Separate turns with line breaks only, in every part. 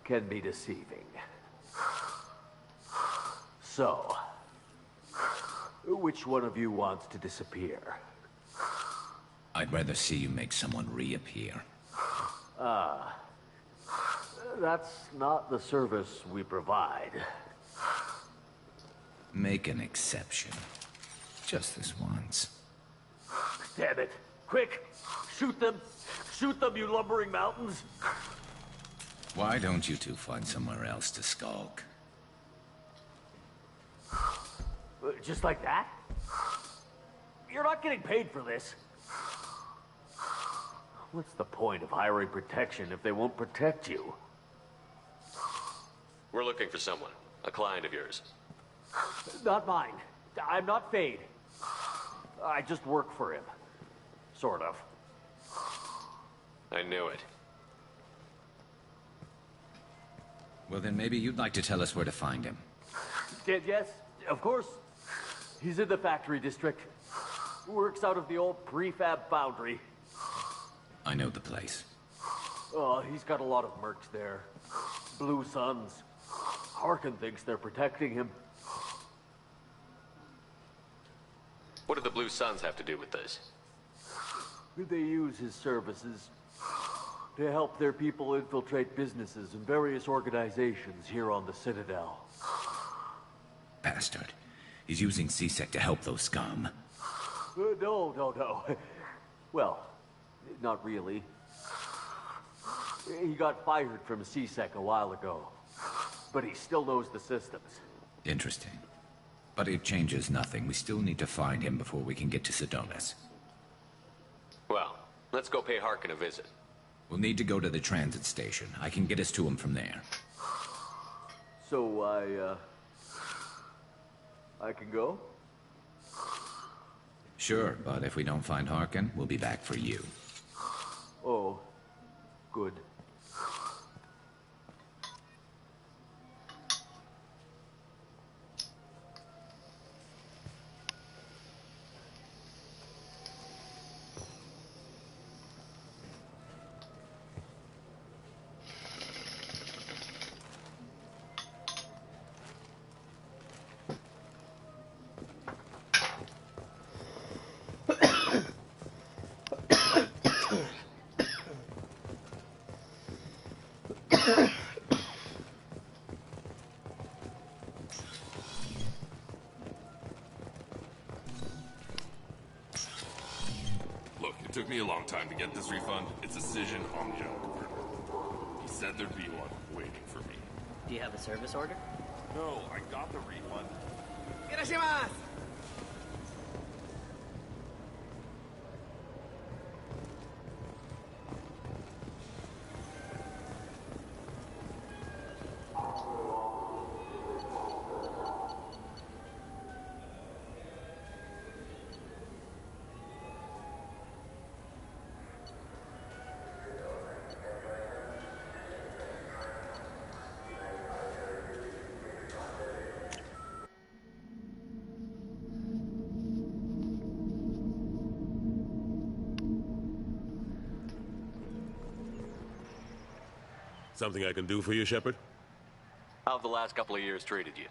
can be deceiving. So, which one of you wants to disappear?
I'd rather see you make someone reappear.
That's not the service we provide.
Make an exception. Just this once.
Damn it. Quick! Shoot them! Shoot them, you lumbering mountains!
Why don't you two find somewhere else to skulk?
Just like that? You're not getting paid for this. What's the point of hiring protection if they won't protect you?
We're looking for someone. A client of yours.
Not mine. I'm not Fade. I just work for him. Sort of.
I knew it.
Well, then maybe you'd like to tell us where to find him.
Yes, of course. He's in the factory district. Works out of the old prefab foundry.
I know the place.
Oh, he's got a lot of mercs there. Blue Suns. Harkin thinks they're protecting him.
What do the Blue Suns have to do with this?
They use his services to help their people infiltrate businesses and various organizations here on the Citadel.
Bastard. He's using C-Sec to help those scum.
No. Well, not really. He got fired from C-Sec a while ago. But he still knows the systems.
Interesting. But it changes nothing. We still need to find him before we can get to Sedonis.
Well, let's go pay Harkin a visit.
We'll need to go to the transit station. I can get us to him from there.
So, I can go?
Sure, but if we don't find Harkin, we'll be back for you.
Oh, good.
Look, it took me a long time to get this refund. It's a decision on the Joker. He said there'd be one waiting for me.
Do you have a service order?
No, I got the refund.
Irashimasu!
Something I can do for you, Shepard?
How have the last couple of years treated you?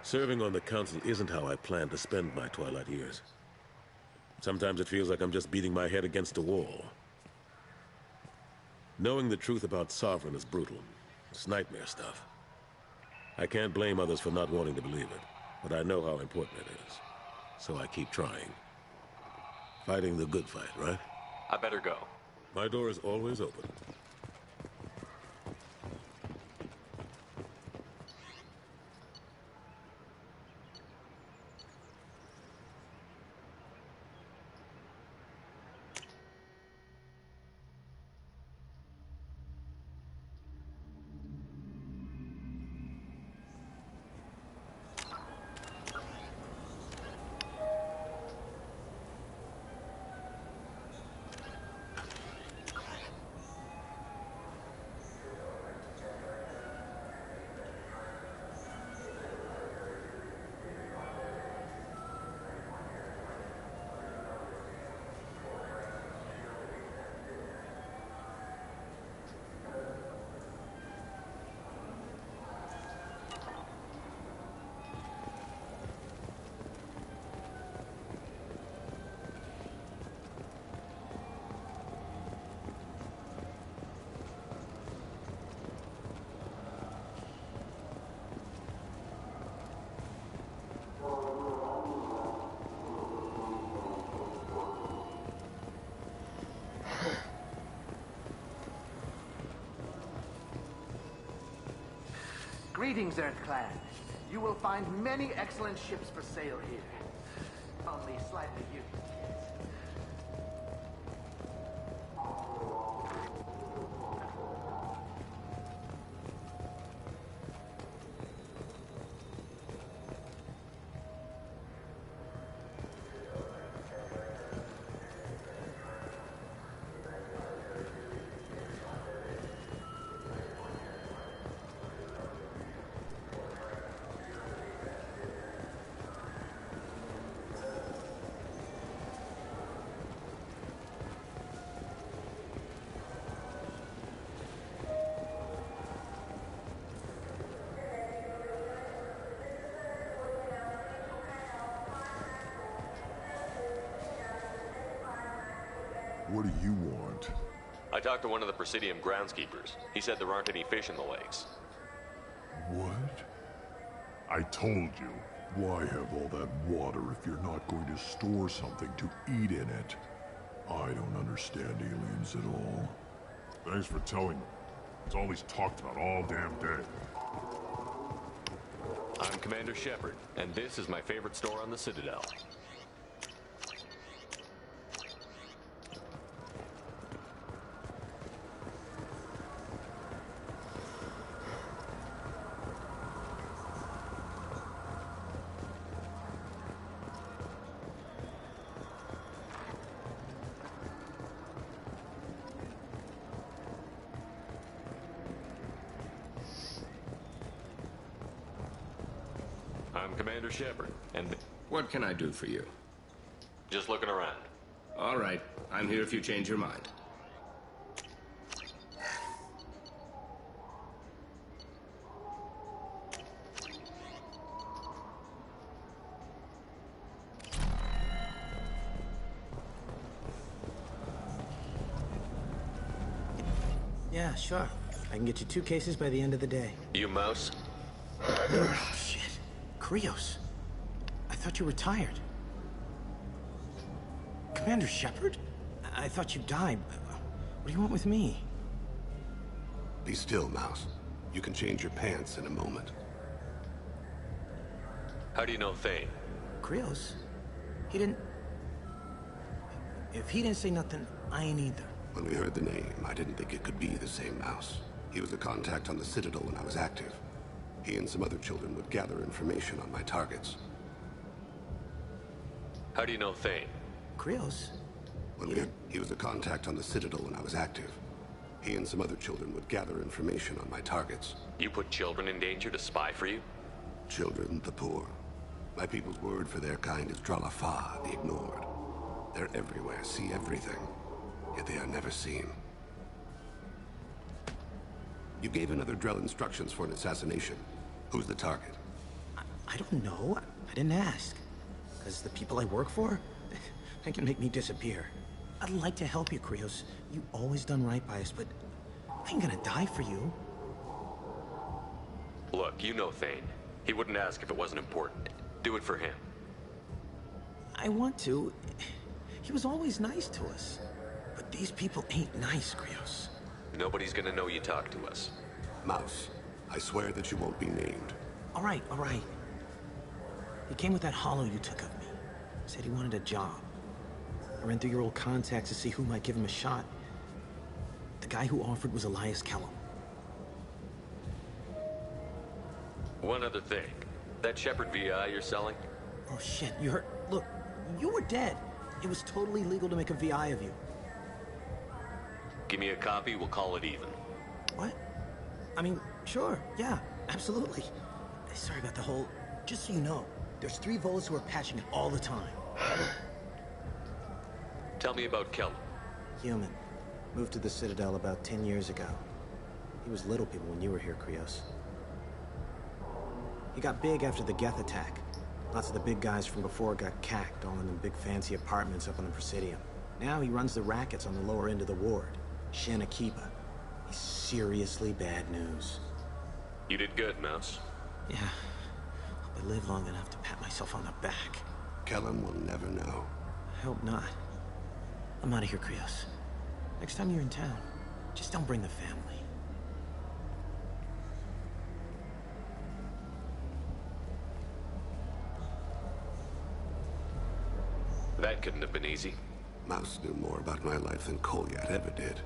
Serving on the council isn't how I plan to spend my twilight years. Sometimes it feels like I'm just beating my head against a wall. Knowing the truth about Sovereign is brutal. It's nightmare stuff. I can't blame others for not wanting to believe it, but I know how important it is. So I keep trying. Fighting the good fight, right?
I better go.
My door is always open.
Greetings, Earth Clan. You will find many excellent ships for sale here. Only slightly used.
What do you want?
I talked to one of the Presidium groundskeepers. He said there aren't any fish in the lakes.
What? I told you. Why have all that water if you're not going to store something to eat in it? I don't understand aliens at all.
Thanks for telling me. It's all he's talked about all damn day.
I'm Commander Shepard, and this is my favorite store on the Citadel. I'm Commander Shepard, and
What can I do for you?
just looking around.
All right, I'm here if you change your mind.
Yeah, sure. I can get you 2 cases by the end of the day.
You mouse?
Oh, shit. Krios. I thought you were retired. Commander Shepard? I thought you died. What do you want with me?
Be still, Mouse. You can change your pants in a moment.
How do you know Thane?
Krios? He didn't... If he didn't say nothing, I ain't either.
When we heard the name, I didn't think it could be the same Mouse. He was a contact on the Citadel when I was active. He and some other children would gather information on my targets.
How do you know Thane?
Krios?
He was a contact on the Citadel when I was active. He and some other children would gather information on my targets.
You put children in danger to spy for you?
Children, the poor. My people's word for their kind is Dralafa, the ignored. They're everywhere, see everything, yet they are never seen. You gave another Drell instructions for an assassination. Who's the target?
I don't know. I didn't ask. Because the people I work for, they can make me disappear. I'd like to help you, Krios. You always done right by us, but I ain't gonna die for you.
Look, you know Thane. He wouldn't ask if it wasn't important. Do it for him.
I want to. He was always nice to us. But these people ain't nice, Krios.
Nobody's gonna know you talk to us.
Mouse, I swear that you won't be named.
All right, all right. He came with that hollow you took of me. Said he wanted a job. I ran through your old contacts to see who might give him a shot. The guy who offered was Elias Kellum.
One other thing. That Shepard VI you're selling?
Oh shit, you heard? Look, you were dead. It was totally legal to make a VI of you.
Give me a copy, we'll call it even.
What? I mean, sure, yeah, absolutely. Sorry about the whole... Just so you know, there's 3 Volas who are patching it all the time.
Tell me about Kellum.
Human. Moved to the Citadel about 10 years ago. He was Little People when you were here, Krios. He got big after the Geth attack. Lots of the big guys from before got cacked, all in them big fancy apartments up on the Presidium. Now he runs the rackets on the lower end of the ward. Shin Akiba. He's seriously bad news.
You did good, Mouse.
Yeah. Hope I live long enough to pat myself on the back.
Kellum will never know.
I hope not. I'm out of here, Krios. Next time you're in town, just don't bring the family.
couldn't have been easy.
Mouse knew more about my life than Kolyat ever did.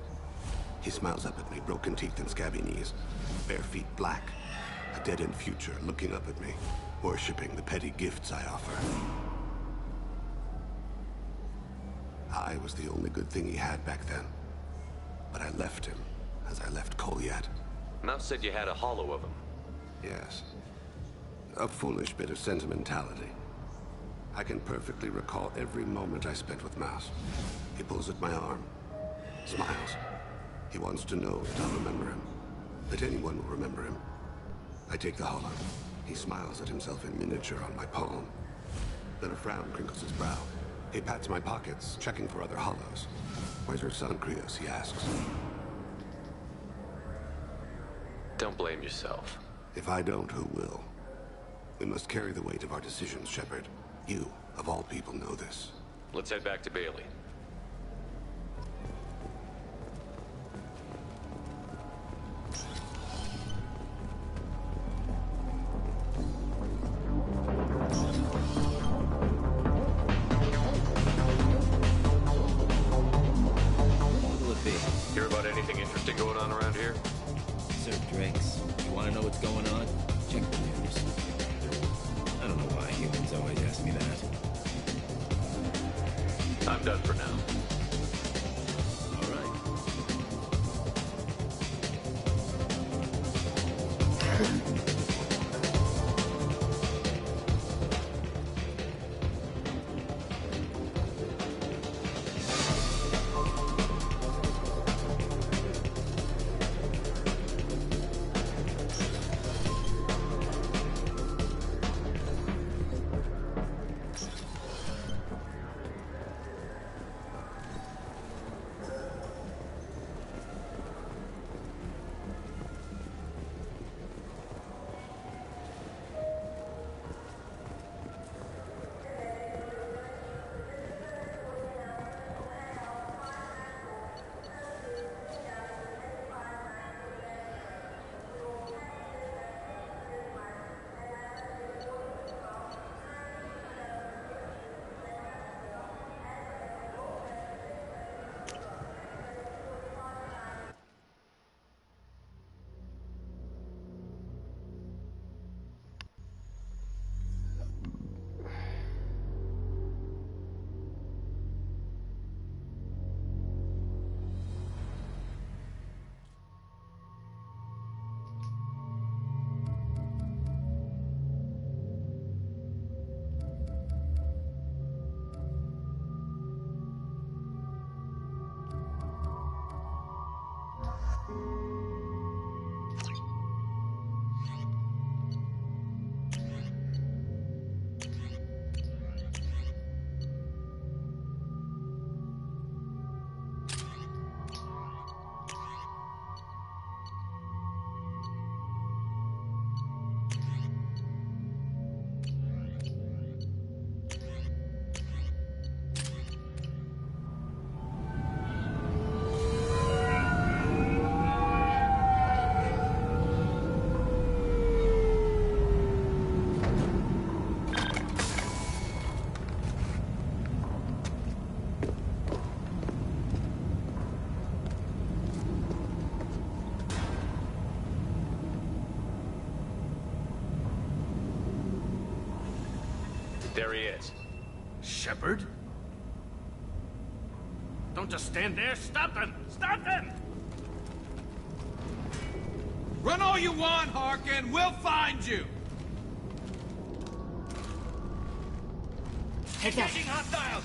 He smiles up at me, broken teeth and scabby knees, bare feet black, a dead-end future looking up at me, worshipping the petty gifts I offer. I was the only good thing he had back then, but I left him as I left Kolyat.
Mouse said you had a hollow of him.
Yes. A foolish bit of sentimentality. I can perfectly recall every moment I spent with Mouse. He pulls at my arm, smiles. He wants to know that I'll remember him, that anyone will remember him. I take the hollow. He smiles at himself in miniature on my palm. Then a frown crinkles his brow. He pats my pockets, checking for other hollows. Where's your son, Krios? He asks.
Don't blame yourself.
If I don't, who will? We must carry the weight of our decisions, Shepard. You, of all people, know this.
Let's head back to Bailey.
What'll it be?
Hear about anything interesting going on around here?
Serve drinks. You want to know what's going on? Check the news. I don't know why humans always ask me that.
I'm done for now.
All right.
There he is.
Shepard? Don't just stand there. Stop them! Stop them!
Run all you want, Harkin. We'll find you.
Take that! Hostiles!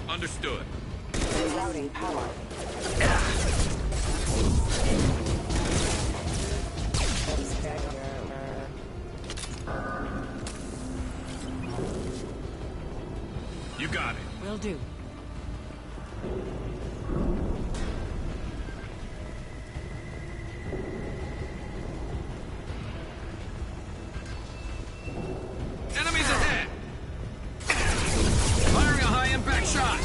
Understood.
Rerouting power. do.
Enemies ahead! Firing a high-impact shot!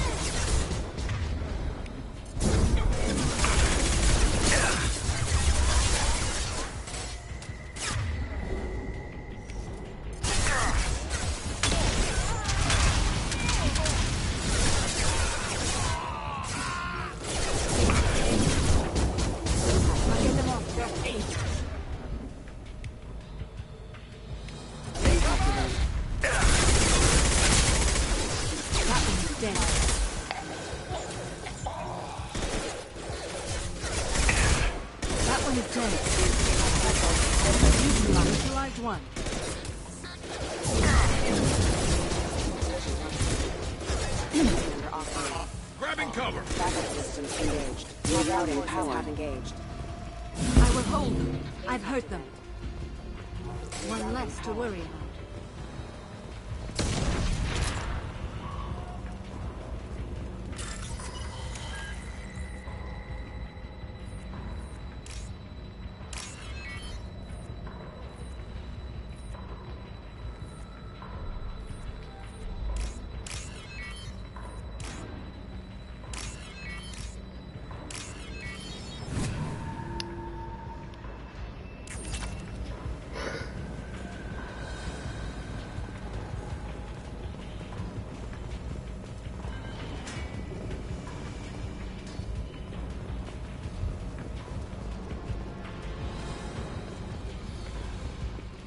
One.
Grabbing cover!
Backup systems engaged. Rerouting power engaged.
I will hold them. I've hurt them. One less to worry about.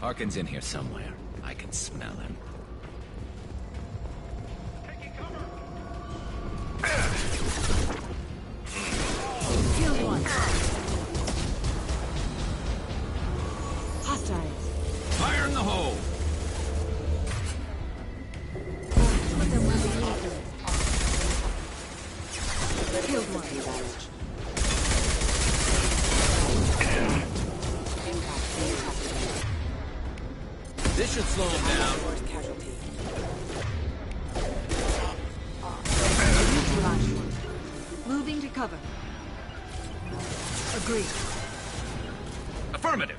Harkin's in here somewhere. I can smell him.
Killed one. Hostiles.
Fire in the hole!
Put them where we need them. Killed one.
This should slow him down.
Moving to cover. Agreed.
Affirmative.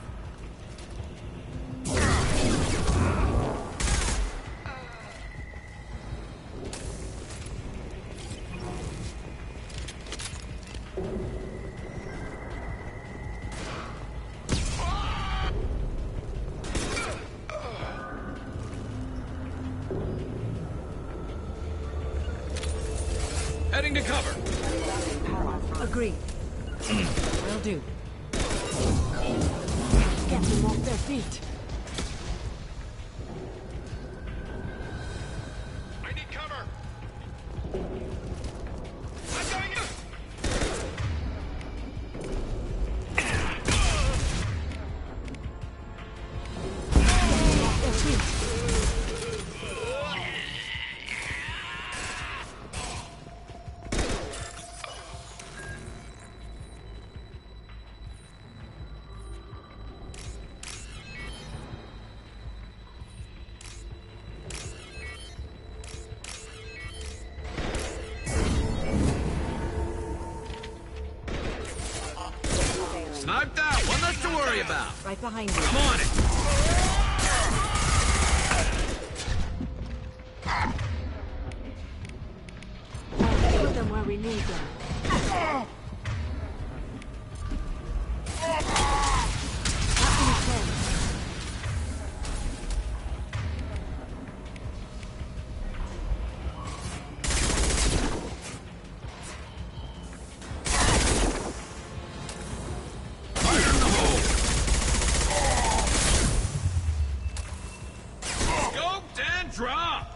Heading to cover.
Agreed. Will do. Get them off their feet.
I need cover. I'm going in.
Off their feet.
Sniped out. One less to worry about.
Right behind you.
I'm on it.
Put them where we need them. That one is dead.
Dropped!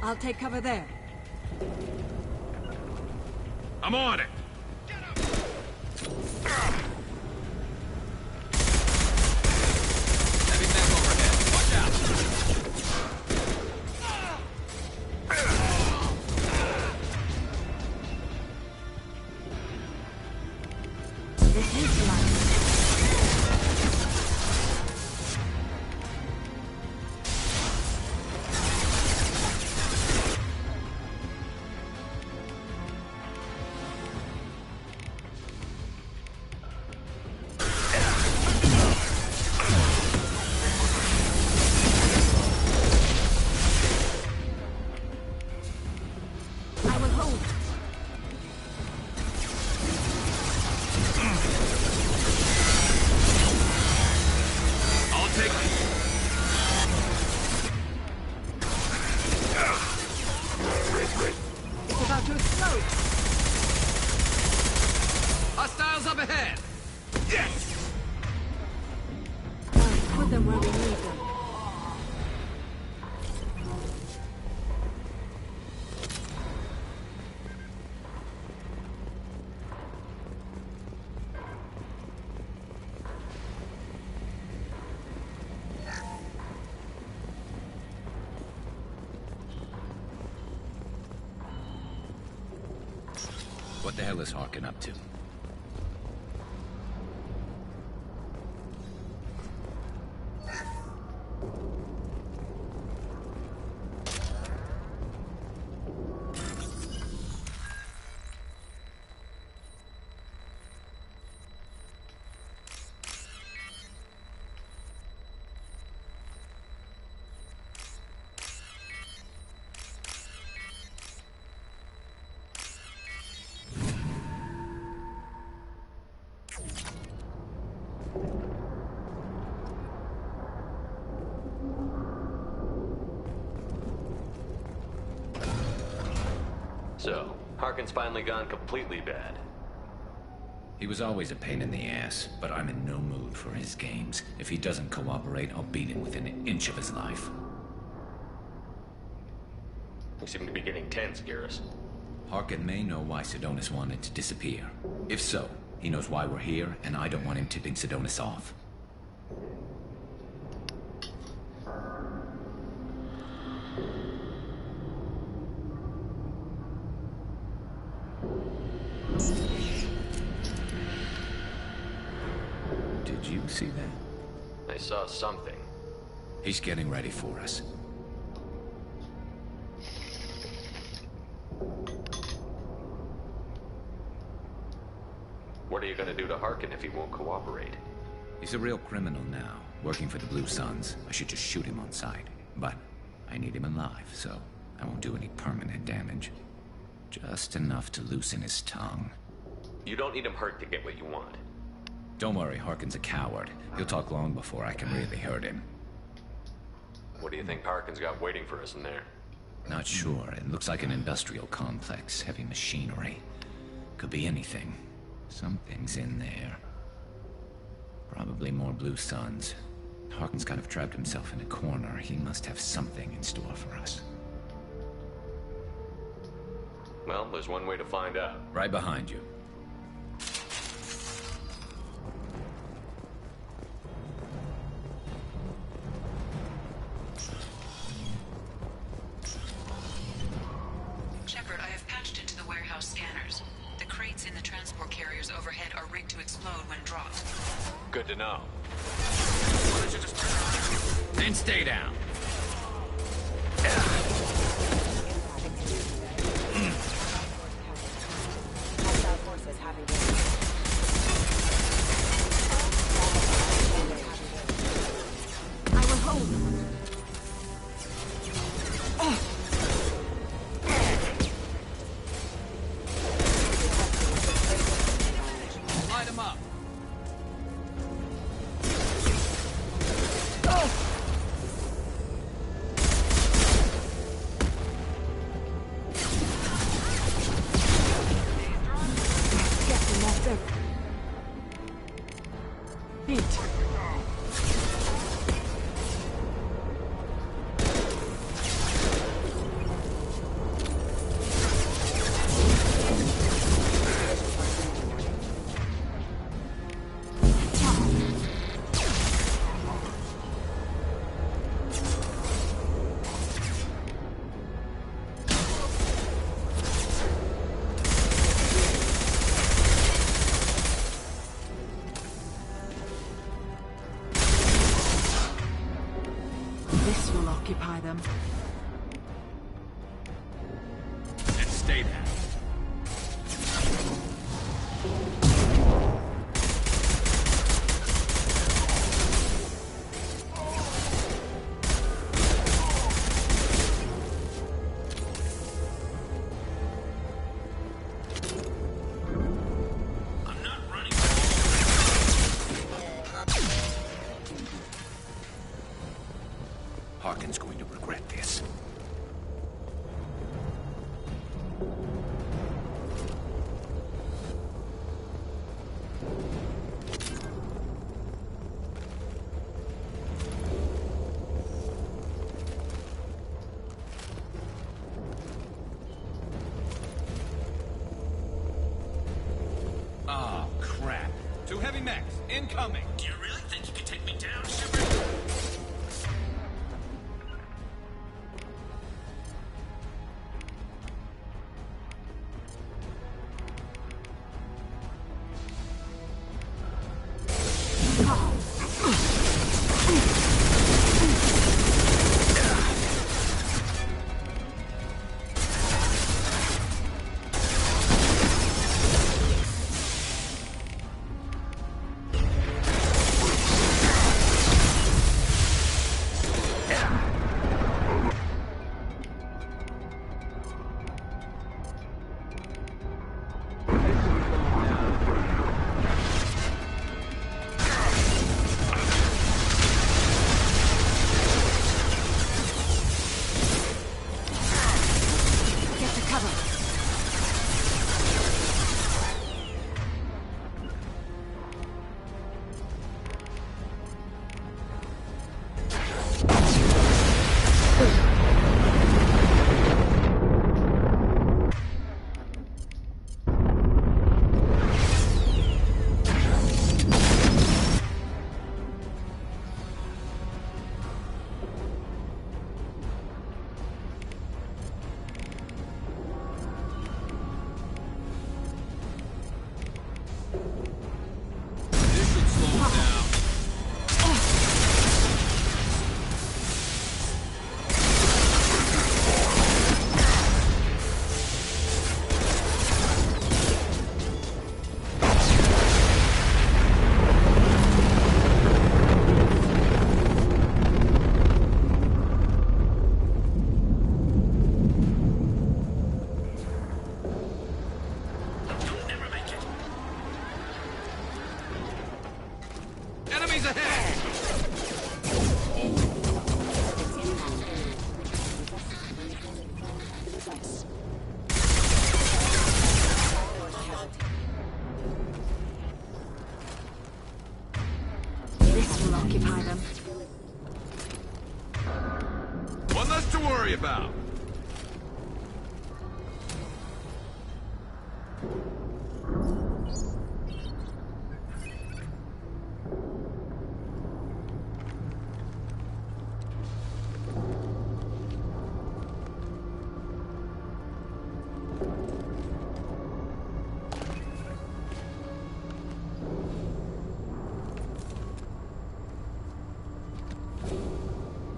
I'll take cover there.
I'm on it. Heavy mech overhead. Watch out.
This is life.
Hostiles up ahead! Yes!
Put them where we need them.
What the hell is Harkin up to?
So, Harkin's finally gone completely bad.
He was always a pain in the ass, but I'm in no mood for his games. If he doesn't cooperate, I'll beat him within an inch of his life.
We seem to be getting tense, Garrus.
Harkin may know why Sidonis wanted to disappear. If so, he knows why we're here, and I don't want him tipping Sidonis off. Did you see that?
I saw something.
He's getting ready for us.
What are you gonna do to Harkin if he won't cooperate?
He's a real criminal now, working for the Blue Suns. I should just shoot him on sight. But I need him alive, so I won't do any permanent damage. Just enough to loosen his tongue.
You don't need him hurt to get what you want.
Don't worry, Harkin's a coward. He'll talk long before I can really hurt him.
What do you think Harkin's got waiting for us in there?
Not sure. It looks like an industrial complex, heavy machinery. Could be anything. Something's in there. Probably more Blue Suns. Harkin's kind of trapped himself in a corner. He must have something in store for us.
Well, there's one way to find out.
Right behind you.
Shepard, I have patched into the warehouse scanners. The crates in the transport carriers overhead are rigged to explode when dropped.
Good to know.
Why don't you just turn around? Then stay down.
I will hold them.
Light him up.
Get them off there. Eat. occupy them.
And stay there.
Harkin's going to regret this.
Oh, crap. Two heavy mechs, incoming.
Do you really think you can take me down, Shepard?
This will occupy them.
One less to worry about.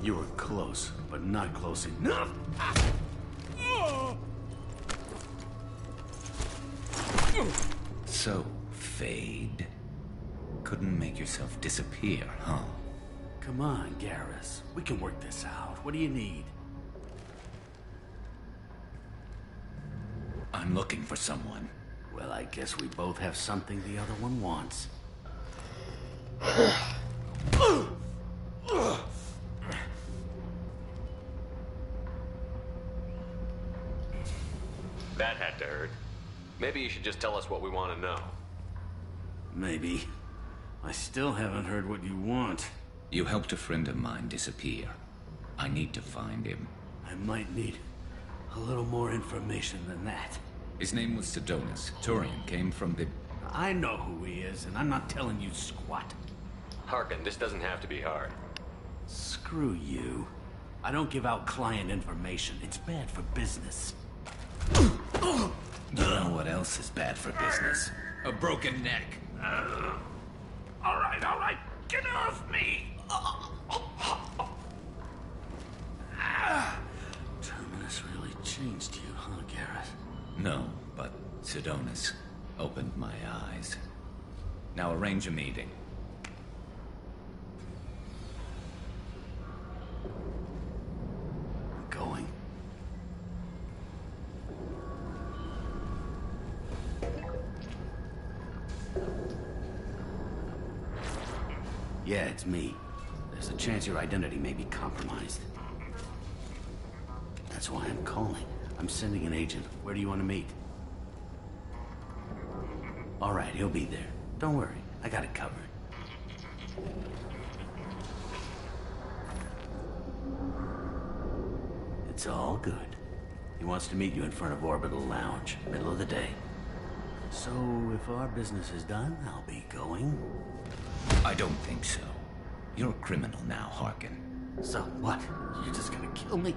You were close, but not close enough.
So, Fade. Couldn't make yourself disappear, huh?
Come on, Garrus. We can work this out. What do you need?
I'm looking for someone.
Well, I guess we both have something the other one wants.
That had to hurt. Maybe you should just tell us what we want to know.
Maybe. I still haven't heard what you want.
You helped a friend of mine disappear. I need to find him.
I might need a little more information than that.
His name was Sedonis. Turian came from the...
I know who he is, and I'm not telling you squat.
Harkin, this doesn't have to be hard.
Screw you. I don't give out client information. It's bad for business.
You know what else is bad for business?
A broken neck.
All right. Get off me! changed you, huh, Garrett?
No, but Sidonis opened my eyes. Now arrange a meeting.
Going. Yeah, it's me. There's a chance your identity may be compromised. That's why I'm calling. I'm sending an agent. Where do you want to meet? All right, he'll be there. Don't worry, I got it covered. It's all good. He wants to meet you in front of Orbital Lounge, middle of the day. So, if our business is done, I'll be going.
I don't think so. You're a criminal now, Harkin.
So what? You're just gonna kill me?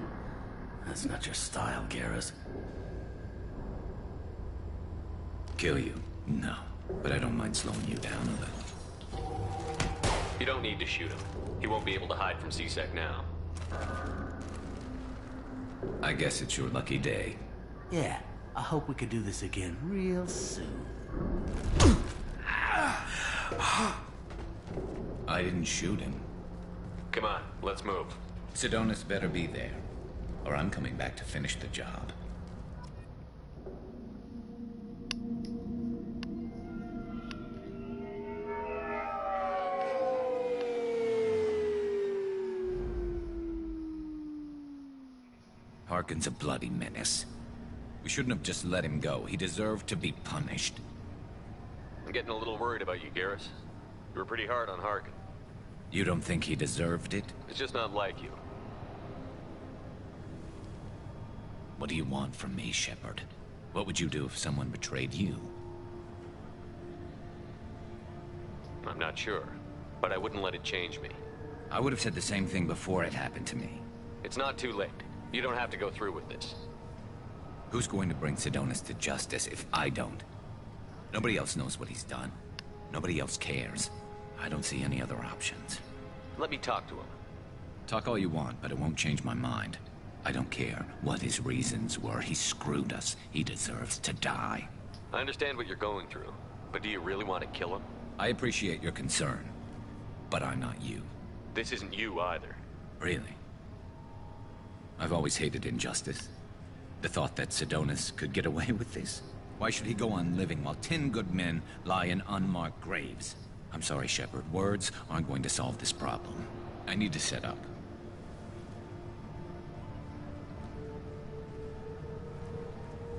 That's not your style, Garrus.
Kill you? No. But I don't mind slowing you down a little.
You don't need to shoot him. He won't be able to hide from C-Sec now.
I guess it's your lucky day.
Yeah, I hope we could do this again real soon.
I didn't shoot him.
Come on, let's move.
Sidonis better be there, or I'm coming back to finish the job. Harkin's a bloody menace. We shouldn't have just let him go. He deserved to be punished.
I'm getting a little worried about you, Garrus. You were pretty hard on Harkin.
You don't think he deserved it?
It's just not like you.
What do you want from me, Shepard? What would you do if someone betrayed you?
I'm not sure, but I wouldn't let it change me.
I would have said the same thing before it happened to me.
It's not too late. You don't have to go through with this.
Who's going to bring Sidonis to justice if I don't? Nobody else knows what he's done. Nobody else cares. I don't see any other options.
Let me talk to him.
Talk all you want, but it won't change my mind. I don't care what his reasons were. He screwed us. He deserves to die.
I understand what you're going through, but do you really want to kill him?
I appreciate your concern, but I'm not you.
This isn't you either.
Really? I've always hated injustice. The thought that Sidonis could get away with this. Why should he go on living while 10 good men lie in unmarked graves? I'm sorry, Shepard. Words aren't going to solve this problem. I need to set up.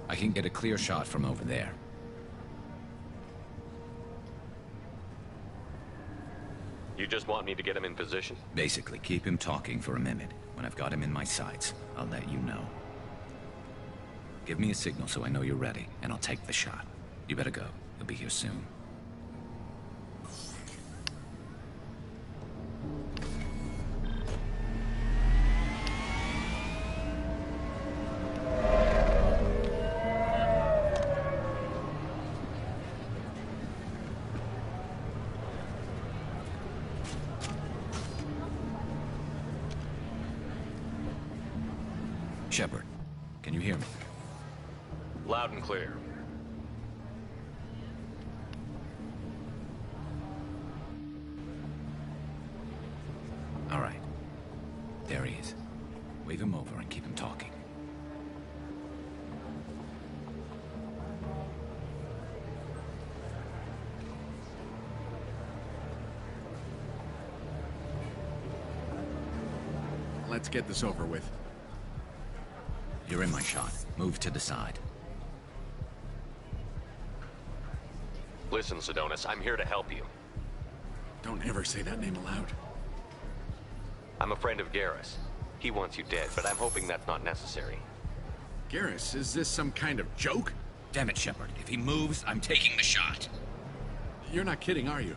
I can get a clear shot from over there.
You just want me to get him in position?
Basically, keep him talking for a minute. When I've got him in my sights, I'll let you know. Give me a signal so I know you're ready, and I'll take the shot. You better go. He'll be here soon. Shepard, can you hear me?
Loud and clear.
All right. There he is. Wave him over and keep him talking.
Let's get this over with.
You're in my shot. Move to the side.
Listen, Sidonis, I'm here to help you.
Don't ever say that name aloud.
I'm a friend of Garrus. He wants you dead, but I'm hoping that's not necessary.
Garrus, is this some kind of joke?
Damn it, Shepard. If he moves, I'm taking the shot.
You're not kidding, are you?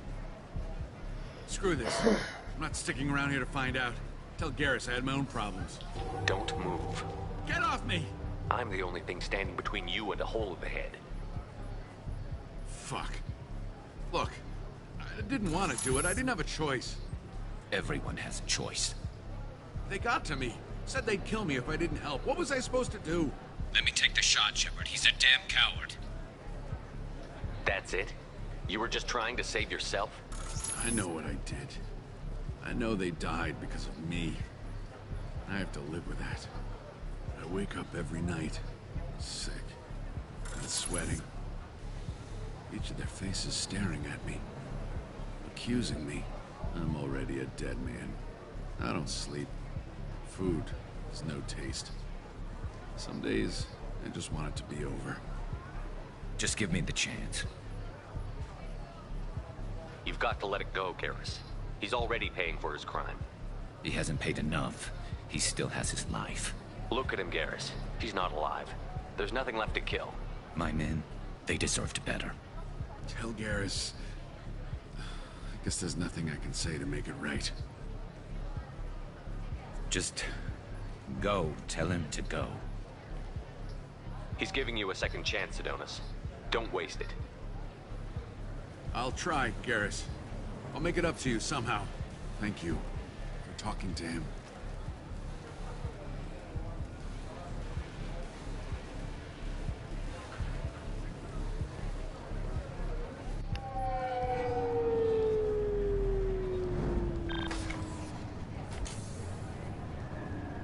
Screw this. I'm not sticking around here to find out. Tell Garrus I had my own problems.
Don't move.
Get off me!
I'm the only thing standing between you and a hole in the head.
Fuck. Look, I didn't want to do it. I didn't have a choice.
Everyone has a choice.
They got to me. Said they'd kill me if I didn't help. What was I supposed to do?
Let me take the shot, Shepard. He's a damn coward.
That's it? You were just trying to save yourself?
I know what I did. I know they died because of me. I have to live with that. I wake up every night, sick and sweating. Each of their faces staring at me, accusing me. I'm already a dead man. I don't sleep. Food has no taste. Some days, I just want it to be over.
Just give me the chance.
You've got to let it go, Garrus. He's already paying for his crime.
He hasn't paid enough. He still has his life.
Look at him, Garrus. He's not alive. There's nothing left to kill.
My men, they deserved better.
Tell Garrus... I guess there's nothing I can say to make it right.
Just... go. Tell him to go.
He's giving you a second chance, Adonis. Don't waste it.
I'll try, Garrus. I'll make it up to you somehow. Thank you for talking to him.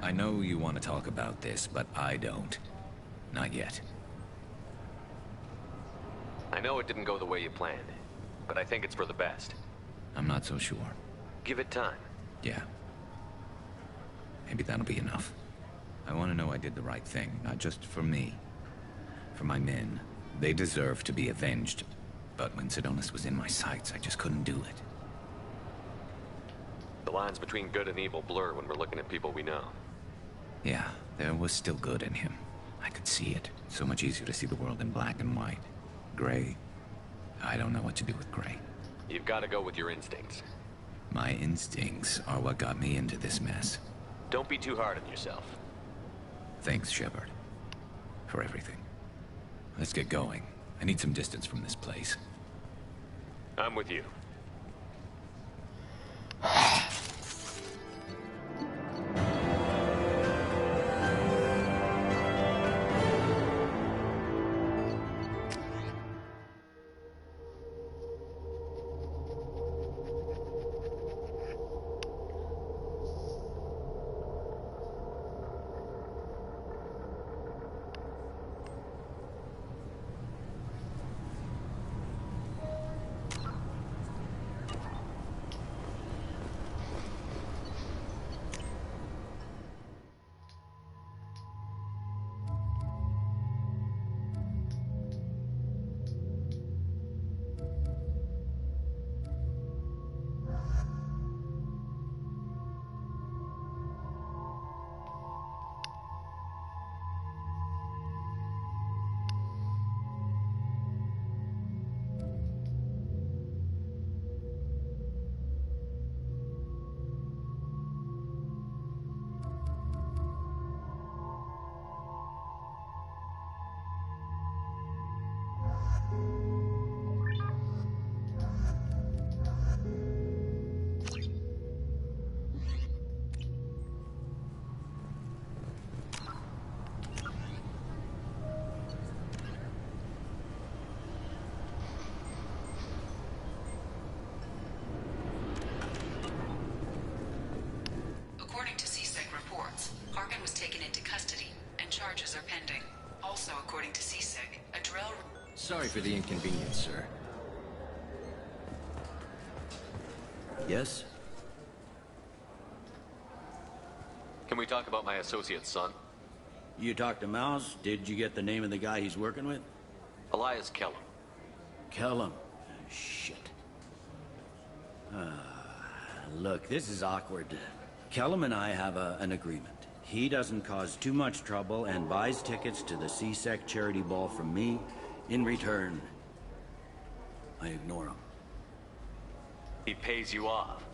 I know you want to talk about this, but I don't. Not yet.
I know it didn't go the way you planned, but I think it's for the best.
I'm not so sure.
Give it time.
Yeah. Maybe that'll be enough. I want to know I did the right thing, not just for me. For my men. They deserve to be avenged. But when Sidonis was in my sights, I just couldn't do it.
The lines between good and evil blur when we're looking at people we know.
Yeah, there was still good in him. I could see it. So much easier to see the world in black and white. Gray. I don't know what to do with gray.
You've got to go with your instincts.
My instincts are what got me into this mess.
Don't be too hard on yourself.
Thanks, Shepard. For everything. Let's get going. I need some distance from this place.
I'm with you.
According to CSEC reports, Harkin was taken into custody, and charges are pending. Also, according to CSEC, a drill...
Sorry for the inconvenience, sir. Yes?
Can we talk about my associate's son?
You talked to Mouse? Did you get the name of the guy he's working with?
Elias Kellum.
Kellum? Shit. Look, this is awkward. Kellum and I have an agreement. He doesn't cause too much trouble and buys tickets to the CSEC charity ball from me. In return, I ignore him.
He pays you off.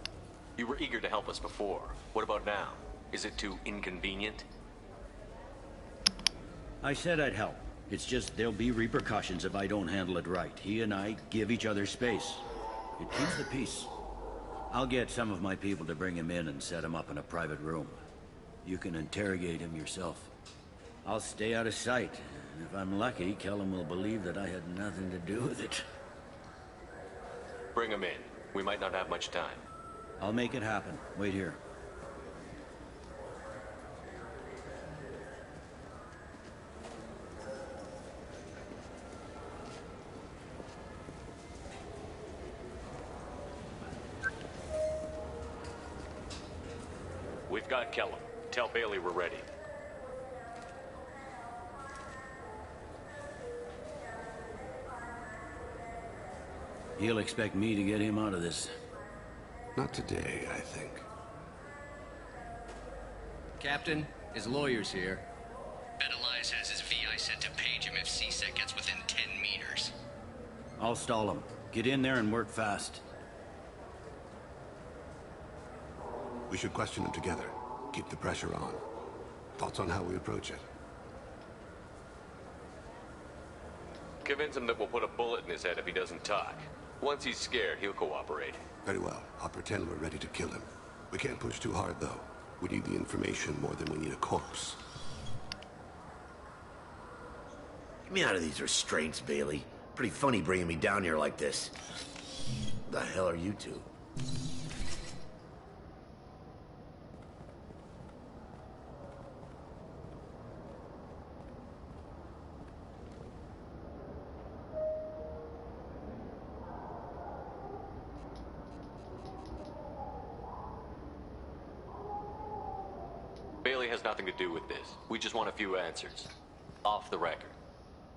You were eager to help us before. What about now? Is it too inconvenient?
I said I'd help. It's just there'll be repercussions if I don't handle it right. He and I give each other space. It keeps the peace. I'll get some of my people to bring him in and set him up in a private room. You can interrogate him yourself. I'll stay out of sight. If I'm lucky, Kellum will believe that I had nothing to do with it.
Bring him in. We might not have much time.
I'll make it happen. Wait here.
We've got Kellum. Tell Bailey we're ready.
He'll expect me to get him out of this.
Not today, I think.
Captain, his lawyer's here.
Bet Elias has his VI set to page him if CSEC gets within 10 meters.
I'll stall him. Get in there and work fast.
We should question him together. Keep the pressure on. Thoughts on how we approach it?
Convince him that we'll put a bullet in his head if he doesn't talk. Once he's scared, he'll cooperate.
Very well. I'll pretend we're ready to kill him. We can't push too hard, though. We need the information more than we need a corpse.
Get me out of these restraints, Bailey. Pretty funny bringing me down here like this. The hell are you two?
Bailey has nothing to do with this. We just want a few answers. Off the record.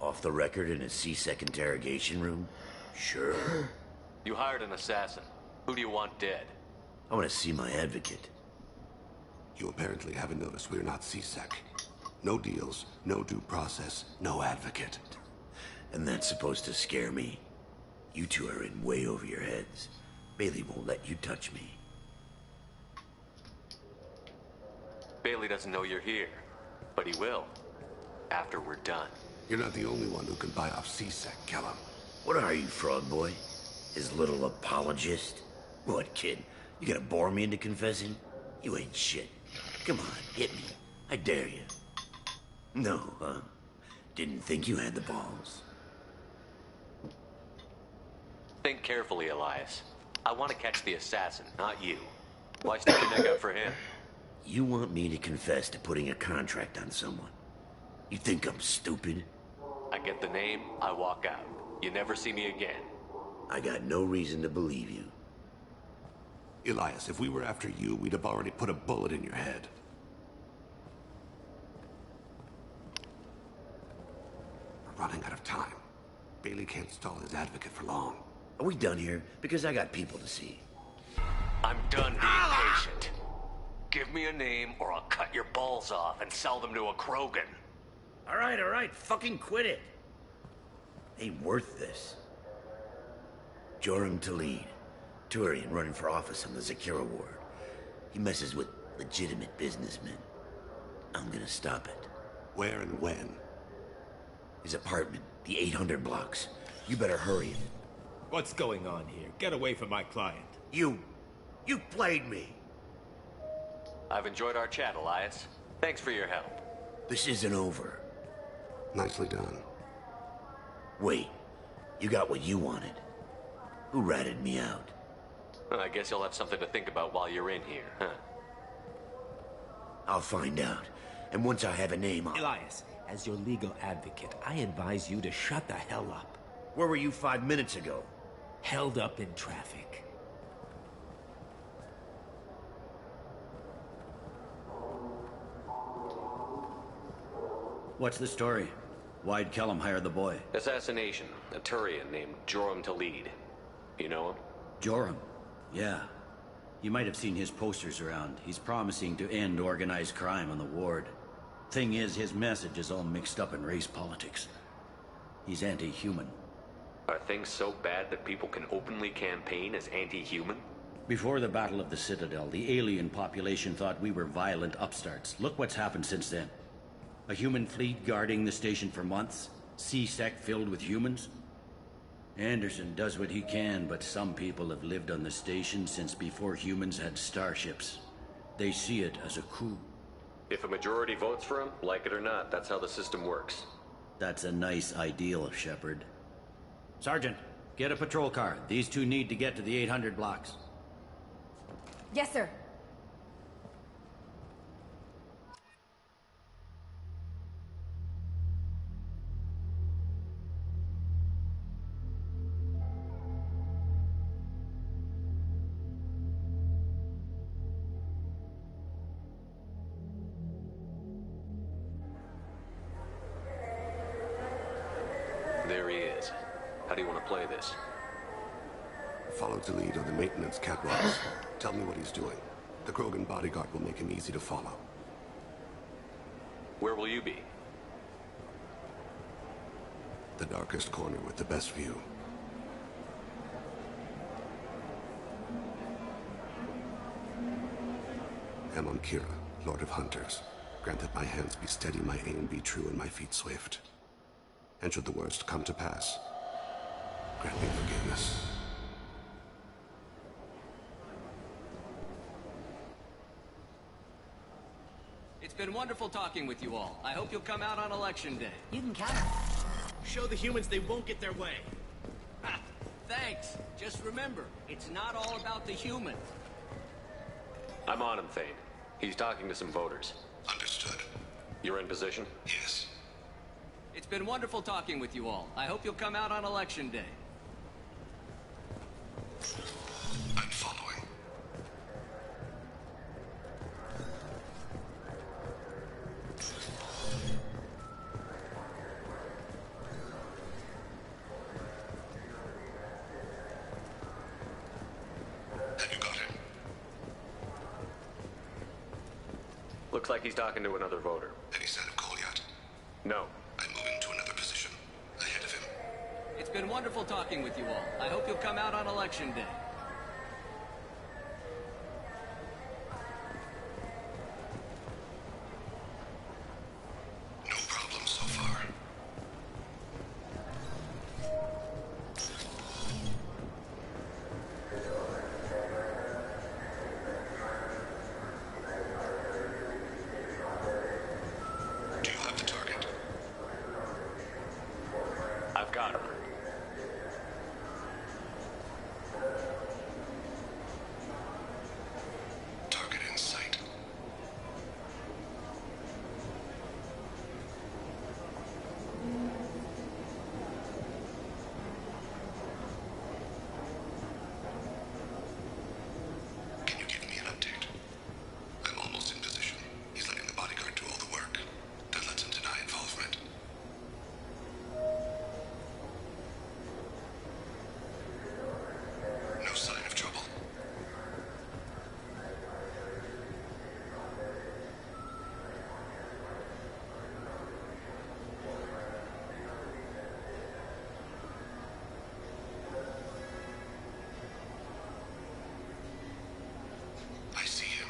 Off the record in a CSEC interrogation room? Sure.
You hired an assassin. Who do you want dead?
I want to see my advocate.
You apparently haven't noticed we're not CSEC. No deals, no due process, no advocate.
And that's supposed to scare me? You two are in way over your heads. Bailey won't let you touch me.
Bailey doesn't know you're here, but he will. After we're done.
You're not the only one who can buy off CSEC, Kellum.
What are you, Frog Boy? His little apologist? What, kid? You gonna bore me into confessing? You ain't shit. Come on, hit me. I dare you. No, huh? Didn't think you had the balls.
Think carefully, Elias. I want to catch the assassin, not you. Why stick your neck out for him?
You want me to confess to putting a contract on someone? You think I'm stupid?
I get the name, I walk out. You never see me again.
I got no reason to believe you.
Elias, if we were after you, we'd have already put a bullet in your head. We're running out of time. Bailey can't stall his advocate for long.
Are we done here? Because I got people to see.
I'm done being patient. Give me a name or I'll cut your balls off and sell them to a Krogan.
All right, fucking quit it. Ain't worth this. Joram Talid, Turian running for office on the Zakira ward. He messes with legitimate businessmen. I'm gonna stop it.
Where and when?
His apartment, the 800 blocks. You better hurry it.
What's going on here? Get away from my client.
You played me.
I've enjoyed our chat, Elias. Thanks for your help.
This isn't over.
Nicely done.
Wait, you got what you wanted. Who ratted me out?
I guess you'll have something to think about while you're in here, huh?
I'll find out. And once I have a name, I'll...
Elias, as your legal advocate, I advise you to shut the hell up.
Where were you 5 minutes ago?
Held up in traffic.
What's the story? Why'd Kellum hire the boy?
Assassination. A Turian named Joram Talid. You know him?
Joram? Yeah. You might have seen his posters around. He's promising to end organized crime on the ward. Thing is, his message is all mixed up in race politics. He's anti-human.
Are things so bad that people can openly campaign as anti-human?
Before the Battle of the Citadel, the alien population thought we were violent upstarts. Look what's happened since then. A human fleet guarding the station for months? CSEC filled with humans? Anderson does what he can, but some people have lived on the station since before humans had starships. They see it as a coup.
If a majority votes for him, like it or not, that's how the system works.
That's a nice ideal, Shepard. Sergeant, get a patrol car. These two need to get to the 800 blocks.
Yes, sir.
There he is. How do you want to play this?
Follow to lead on the maintenance catwalks. Tell me what he's doing. The Krogan bodyguard will make him easy to follow.
Where will you be?
The darkest corner with the best view. Amon Kira, Lord of Hunters. Grant that my hands be steady, my aim be true, and my feet swift. And should the worst come to pass, grant me forgiveness.
It's been wonderful talking with you all. I hope you'll come out on election day.
You can count on it.
Show the humans they won't get their way. Ha, thanks. Just remember, it's not all about the humans.
I'm on him, Thane. He's talking to some voters.
Understood.
You're in position?
Yes.
It's been wonderful talking with you all. I hope you'll come out on election day.
I'm following. Have you got him?
Looks like he's talking to another voter.
Any sign of Cole yet?
No.
I'm moving to another position. Ahead of him.
It's been wonderful talking with you all. I hope you'll come out on election day.
No problem so far. Do you have the target?
I've got him.
Target in sight. Can you give me an update? I'm almost in position. He's letting the bodyguard do all the work. That lets him deny involvement. No sign of trouble. I see him.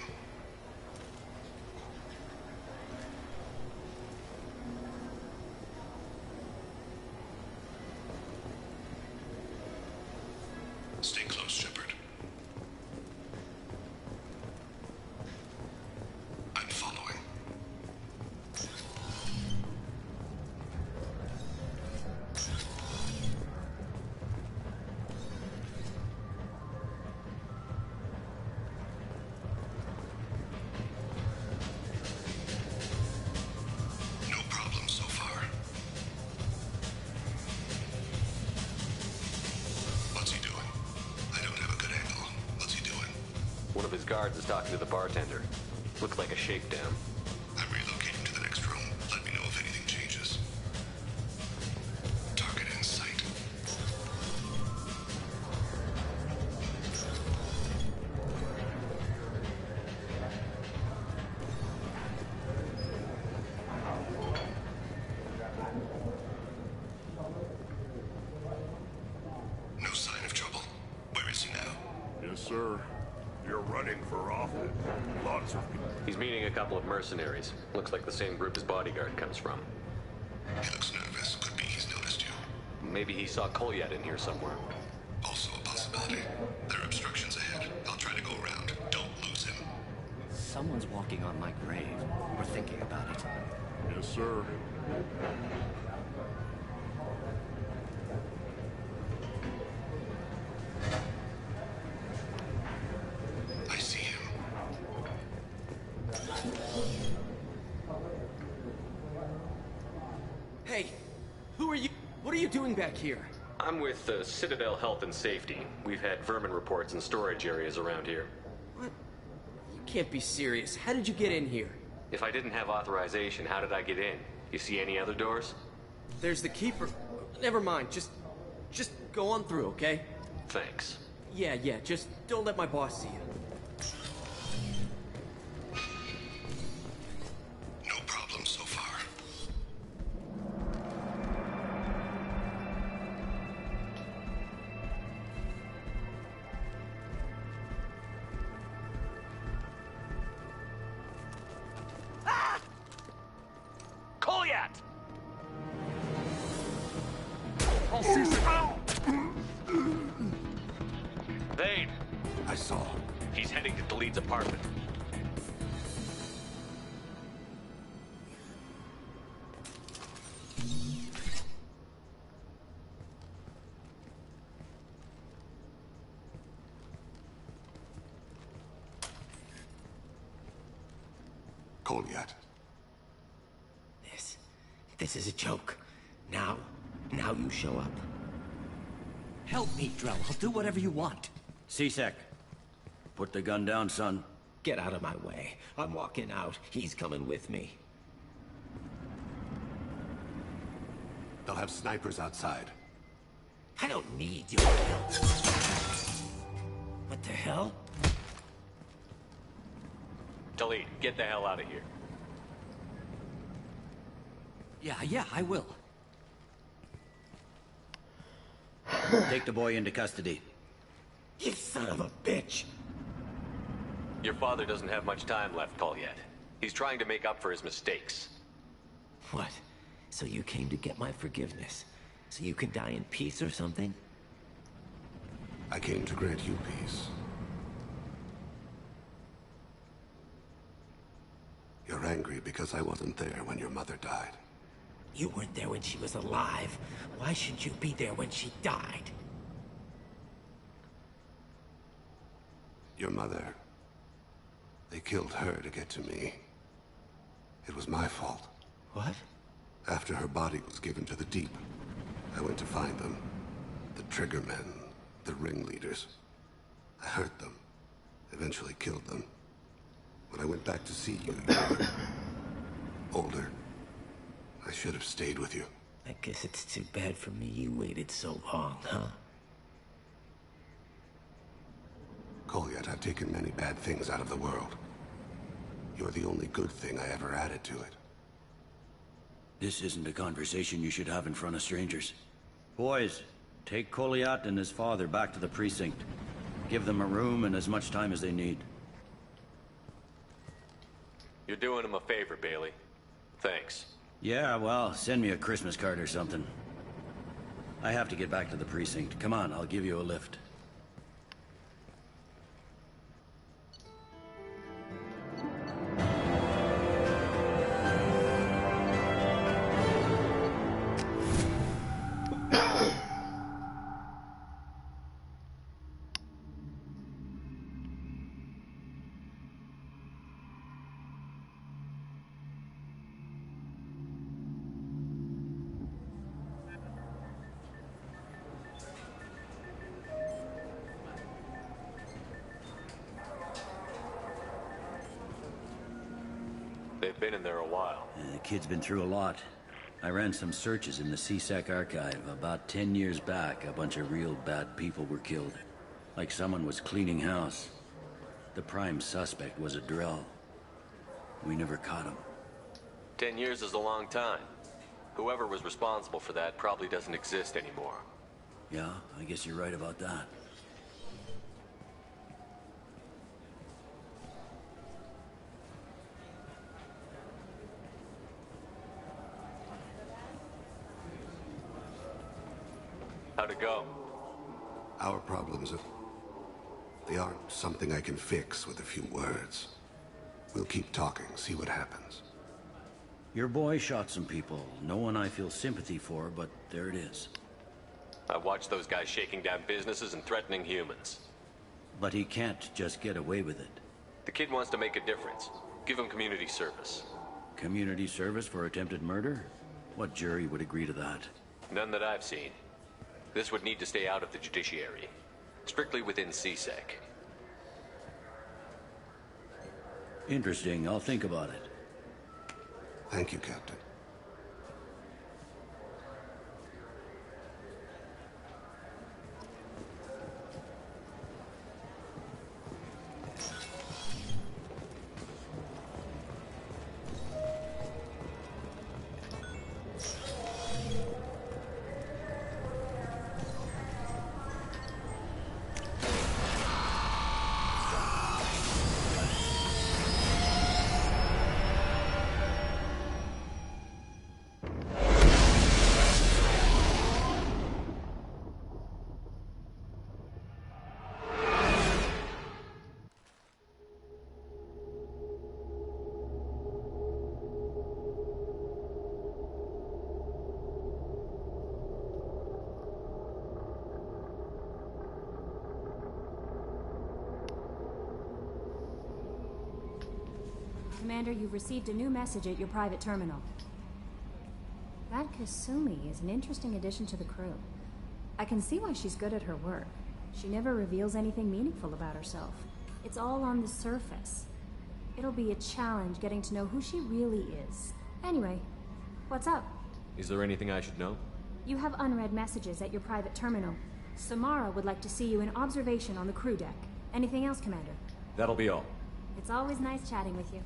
Stay close, Shepard. I'm following. No problem so far. What's he doing? I don't have a good angle. What's he doing?
One of his guards is talking to the bartender. Looks like a shakedown.
I'm relocating to the next room. Let me know if anything changes. Target in sight. No sign of trouble. Where is he now?
Yes, sir. You're running for office. Lots of
He's meeting a couple of mercenaries. Looks like the same group his bodyguard comes from.
He looks nervous. Could be he's noticed you.
Maybe he saw Kolyat in here somewhere.
Also a possibility. There are obstructions ahead. I'll try to go around. Don't lose him.
So
Someone's walking on my grave. Or thinking about it.
Yes, sir.
I see him.
Hey, who are you? What are you doing back here?
I'm with Citadel Health and Safety. We've had vermin reports in storage areas around here.
What? You can't be serious. How did you get in here?
If I didn't have authorization, how did I get in? You see any other doors?
There's the keeper. Never mind. Just go on through, okay?
Thanks.
Yeah, just don't let my boss see you.
No problem so far.
Kolyat! Vane!
I saw.
He's heading to Lead's apartment.
Kolyat.
This is a joke. Now you show up.
Help me, Drell. I'll do whatever you want.
C-Sec. Put the gun down, son.
Get out of my way. I'm walking out. He's coming with me.
They'll have snipers outside.
I don't need your help. What the hell?
Talid, get the hell out of here.
Yeah, I will.
Take the boy into custody.
You son of a bitch!
Your father doesn't have much time left, Kolyat. He's trying to make up for his mistakes.
What? So you came to get my forgiveness? So you can die in peace or something?
I came to grant you peace. You're angry because I wasn't there when your mother died.
You weren't there when she was alive. Why should you be there when she died?
Your mother. They killed her to get to me. It was my fault.
What?
After her body was given to the Deep, I went to find them. The Triggermen, the ringleaders. I hurt them. Eventually killed them. When I went back to see you, you were older. I should have stayed with you.
I guess it's too bad for me you waited so long, huh?
Kolyat, I've taken many bad things out of the world. You're the only good thing I ever added to it.
This isn't a conversation you should have in front of strangers. Boys, take Kolyat and his father back to the precinct. Give them a room and as much time as they need.
You're doing him a favor, Bailey. Thanks.
Yeah, well, send me a Christmas card or something. I have to get back to the precinct. Come on, I'll give you a lift.
They've been in there a while.
The kid's been through a lot. I ran some searches in the C-Sec archive. About 10 years back, a bunch of real bad people were killed. Like someone was cleaning house. The prime suspect was a Drell. We never caught him.
10 years is a long time. Whoever was responsible for that probably doesn't exist anymore.
Yeah, I guess you're right about that.
How'd it go?
Our problems they aren't something I can fix with a few words. We'll keep talking, see what happens.
Your boy shot some people. No one I feel sympathy for, but there it is.
I watched those guys shaking down businesses and threatening humans.
But he can't just get away with it.
The kid wants to make a difference. Give him community service.
Community service for attempted murder? What jury would agree to that?
None that I've seen. This would need to stay out of the judiciary. Strictly within CSEC.
Interesting. I'll think about it.
Thank you, Captain.
Commander, you've received a new message at your private terminal. That Kasumi is an interesting addition to the crew. I can see why she's good at her work. She never reveals anything meaningful about herself. It's all on the surface. It'll be a challenge getting to know who she really is. Anyway, what's up?
Is there anything I should know?
You have unread messages at your private terminal. Samara would like to see you in observation on the crew deck. Anything else, Commander?
That'll be all.
It's always nice chatting with you.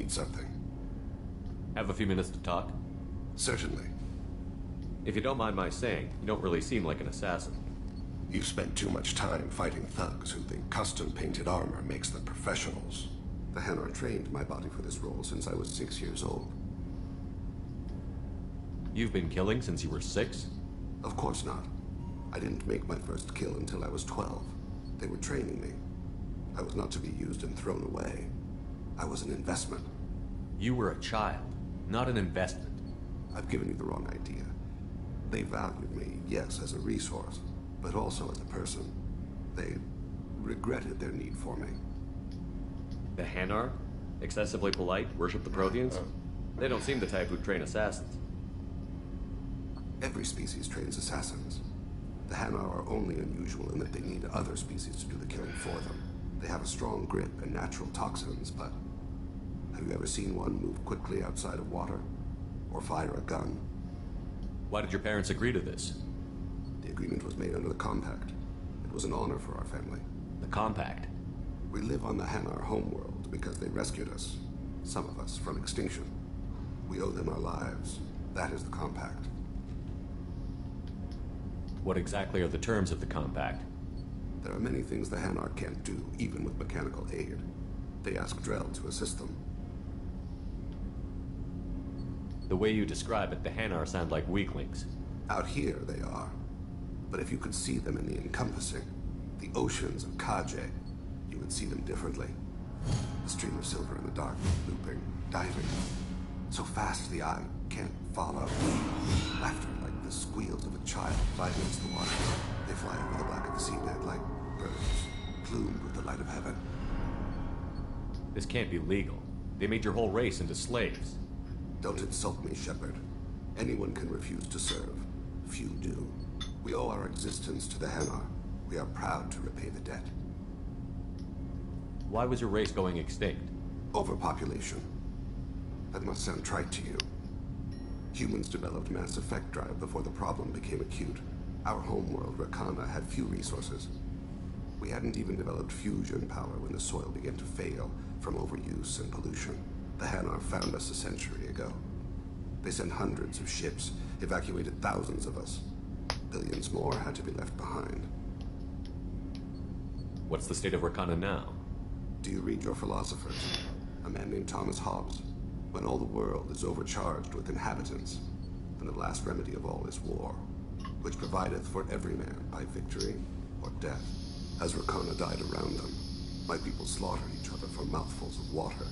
Something.
Have a few minutes to talk?
Certainly.
If you don't mind my saying, you don't really seem like an assassin.
You've spent too much time fighting thugs who think custom-painted armor makes them professionals. The Hanar trained my body for this role since I was 6 years old.
You've been killing since you were 6?
Of course not. I didn't make my first kill until I was 12. They were training me. I was not to be used and thrown away. I was an investment.
You were a child, not an investment.
I've given you the wrong idea. They valued me, yes, as a resource, but also as a person. They regretted their need for me.
The Hanar? Excessively polite, worship the Protheans? They don't seem the type who'd train assassins.
Every species trains assassins. The Hanar are only unusual in that they need other species to do the killing for them. They have a strong grip and natural toxins, but have you ever seen one move quickly outside of water? Or fire a gun?
Why did your parents agree to this?
The agreement was made under the compact. It It was an honor for our family.
The Compact?
We live on the Hanar homeworld because they rescued us. Some of us from extinction. We owe them our lives. That is the Compact.
What exactly are the terms of the Compact?
There are many things the Hanar can't do, even with mechanical aid. They ask Drell to assist them.
The way you describe it, the Hanar sound like weaklings.
Out here, they are. But if you could see them in the encompassing, the oceans of Kaje, you would see them differently. A stream of silver in the dark, looping, diving. So fast the eye can't follow. Laughter like the squeals of a child fighting against the water. They fly over the black of the seabed like birds, plumed with the light of heaven.
This can't be legal. They made your whole race into slaves.
Don't insult me, Shepard. Anyone can refuse to serve. Few do. We owe our existence to the Hanar. We are proud to repay the debt.
Why was your race going extinct?
Overpopulation. That must sound trite to you. Humans developed mass effect drive before the problem became acute. Our homeworld, Rakana, had few resources. We hadn't even developed fusion power when the soil began to fail from overuse and pollution. The Hanar found us a century ago. They sent hundreds of ships, evacuated thousands of us. Billions more had to be left behind.
What's the state of Rakana now?
Do you read your philosophers? A man named Thomas Hobbes. When all the world is overcharged with inhabitants, then the last remedy of all is war, which provideth for every man by victory or death. As Rakana died around them, my people slaughtered each other for mouthfuls of water,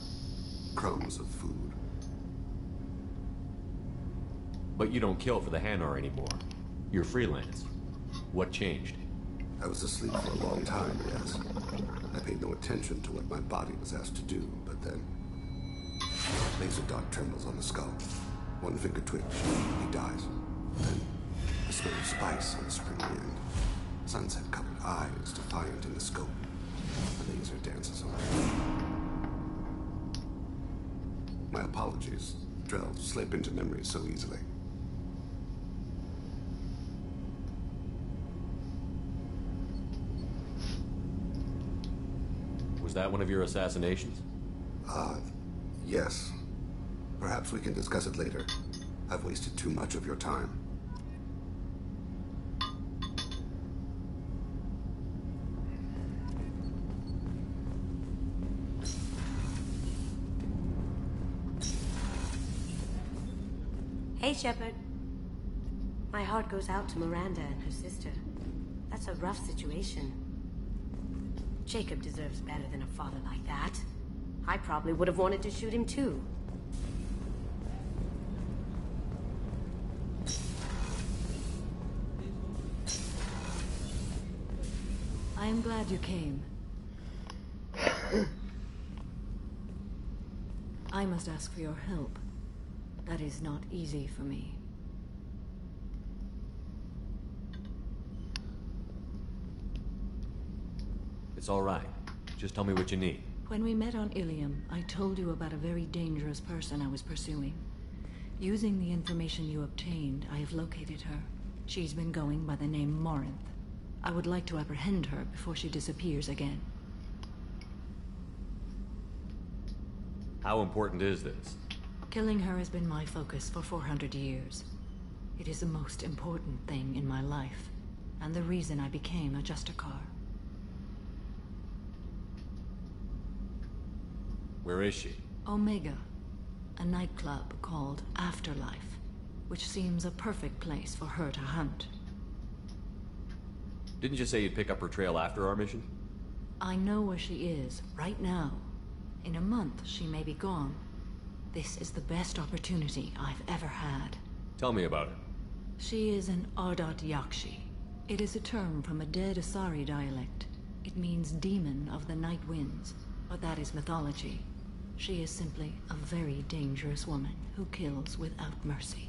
crumbs of food.
But you don't kill for the Hanar anymore. You're freelance. What changed?
I was asleep for a long time, yes. I paid no attention to what my body was asked to do, but then... Laser dot trembles on the skull. One finger twitch, he dies. Then, the smell of spice on the spring wind. Sunset-colored eyes defiant in the scope. The laser dances on. My apologies. Drell slip into memory so easily.
Was that one of your assassinations?
Yes. Perhaps we can discuss it later. I've wasted too much of your time.
Hey, Shepard. My heart goes out to Miranda and her sister. That's a rough situation. Jacob deserves better than a father like that. I probably would have wanted to shoot him too.
I am glad you came. I must ask for your help. That is not easy for me.
It's all right. Just tell me what you need.
When we met on Ilium, I told you about a very dangerous person I was pursuing. Using the information you obtained, I have located her. She's been going by the name Morinth. I would like to apprehend her before she disappears again.
How important is this?
Killing her has been my focus for 400 years. It is the most important thing in my life, and the reason I became a Justicar.
Where is she?
Omega, a nightclub called Afterlife, which seems a perfect place for her to hunt.
Didn't you say you'd pick up her trail after our mission?
I know where she is, right now. In a month, she may be gone. This is the best opportunity I've ever had.
Tell me about her.
She is an Ardat Yakshi. It is a term from a dead Asari dialect. It means demon of the night winds, but that is mythology. She is simply a very dangerous woman who kills without mercy.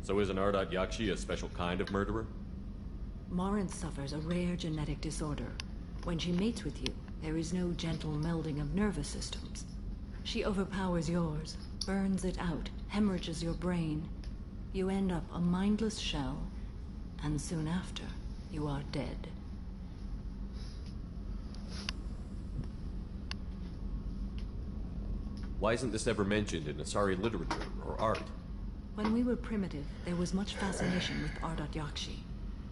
So is an Ardat Yakshi a special kind of murderer?
Morinth suffers a rare genetic disorder. When she mates with you, there is no gentle melding of nervous systems. She overpowers yours, burns it out, hemorrhages your brain. You end up a mindless shell, and soon after, you are dead.
Why isn't this ever mentioned in Asari literature or art?
When we were primitive, there was much fascination with Ardat Yakshi.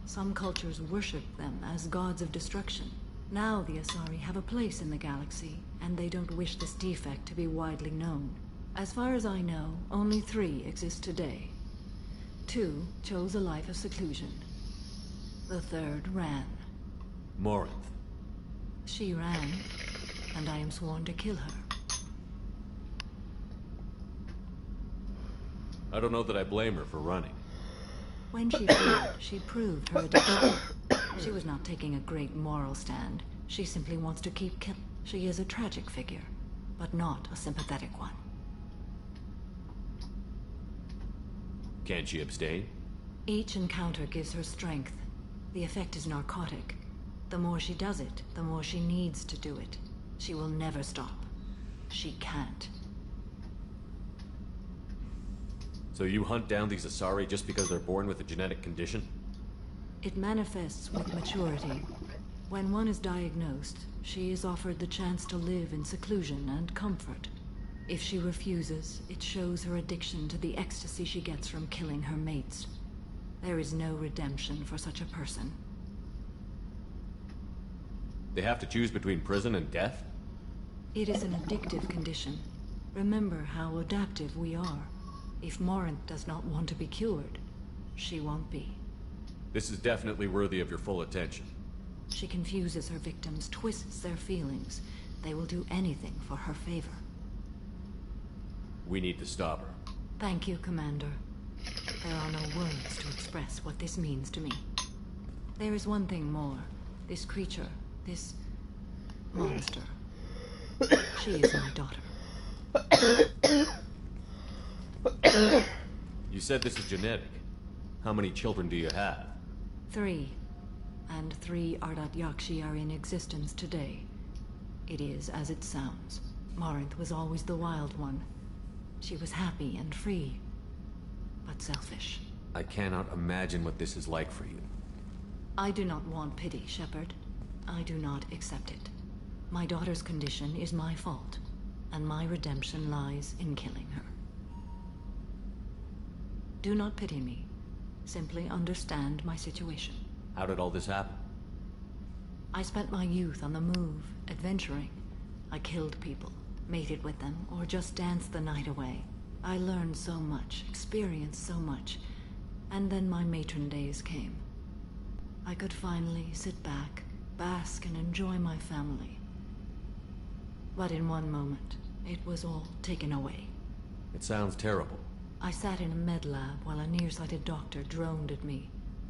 Some cultures worshipped them as gods of destruction. Now the Asari have a place in the galaxy, and they don't wish this defect to be widely known. As far as I know, only 3 exist today. 2 chose a life of seclusion. The 3rd ran.
Morinth.
She ran, and I am sworn to kill her.
I don't know that I blame her for running.
When she fled, she proved her addiction. She was not taking a great moral stand. She simply wants to keep killing. She is a tragic figure, but not a sympathetic one.
Can't she abstain?
Each encounter gives her strength. The effect is narcotic. The more she does it, the more she needs to do it. She will never stop. She can't.
So you hunt down these Asari just because they're born with a genetic condition?
It manifests with maturity. When one is diagnosed, she is offered the chance to live in seclusion and comfort. If she refuses, it shows her addiction to the ecstasy she gets from killing her mates. There is no redemption for such a person.
They have to choose between prison and death?
It is an addictive condition. Remember how adaptive we are. If Morinth does not want to be cured, she won't be.
This is definitely worthy of your full attention.
She confuses her victims, twists their feelings. They will do anything for her favor.
We need to stop her.
Thank you, Commander. There are no words to express what this means to me. There is one thing more. This creature, this monster. She is my daughter.
You said this is genetic. How many children do you have?
3. And 3 Ardat Yakshi are in existence today. It is as it sounds. Morinth was always the wild one. She was happy and free, but selfish.
I cannot imagine what this is like for you.
I do not want pity, Shepard. I do not accept it. My daughter's condition is my fault, and my redemption lies in killing her. Do not pity me. Simply understand my situation.
How did all this happen?
I spent my youth on the move, adventuring. I killed people, mated with them, or just danced the night away. I learned so much, experienced so much, and then my matron days came. I could finally sit back, bask and enjoy my family. But in one moment, it was all taken away.
It sounds terrible.
I sat in a med lab while a nearsighted doctor droned at me,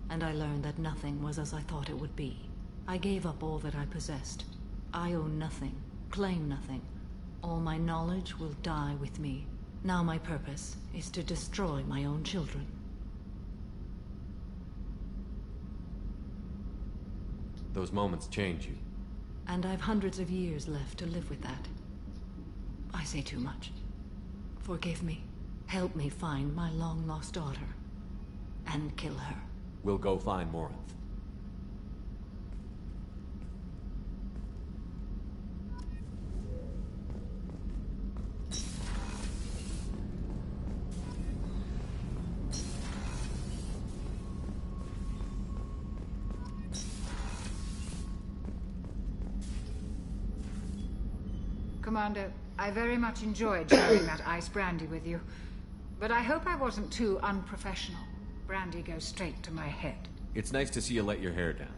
and I learned that nothing was as I thought it would be. I gave up all that I possessed. I own nothing, claim nothing. All my knowledge will die with me. Now my purpose is to destroy my own children.
Those moments change you.
And I've hundreds of years left to live with that. I say too much. Forgive me. Help me find my long-lost daughter. And kill her.
We'll go find Morinth.
Commander, I very much enjoyed sharing that ice brandy with you. But I hope I wasn't too unprofessional. Brandy goes straight to my head.
It's nice to see you let your hair down.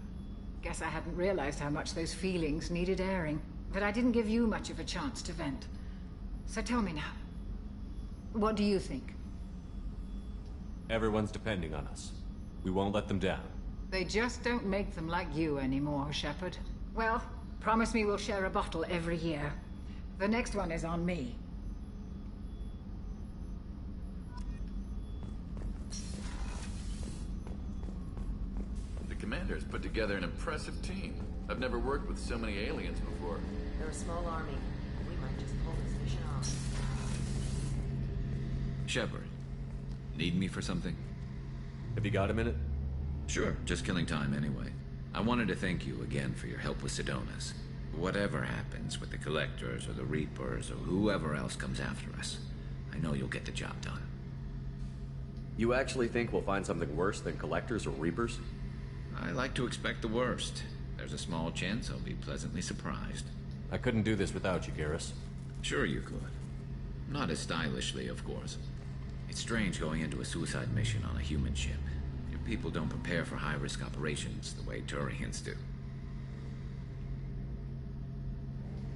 Guess I hadn't realized how much those feelings needed airing. But I didn't give you much of a chance to vent. So tell me now. What do you think?
Everyone's depending on us. We won't let them down.
They just don't make them like you anymore, Shepard. Well, promise me we'll share a bottle every year. The next one is on me.
The Commander's put together an impressive team. I've never worked with so many aliens before.
They're a small army. We might just pull this mission off.
Shepard,
Need me for something?
Have you got a minute?
Sure, just killing time anyway. I wanted to thank you again for your help with Sedona's. Whatever happens with the Collectors or the Reapers or whoever else comes after us, I know you'll get the job done.
You actually think we'll find something worse than Collectors or Reapers?
I like to expect the worst. There's a small chance I'll be pleasantly surprised.
I couldn't do this without you, Garrus.
Sure you could. Not as stylishly, of course. It's strange going into a suicide mission on a human ship. Your people don't prepare for high-risk operations the way Turians do.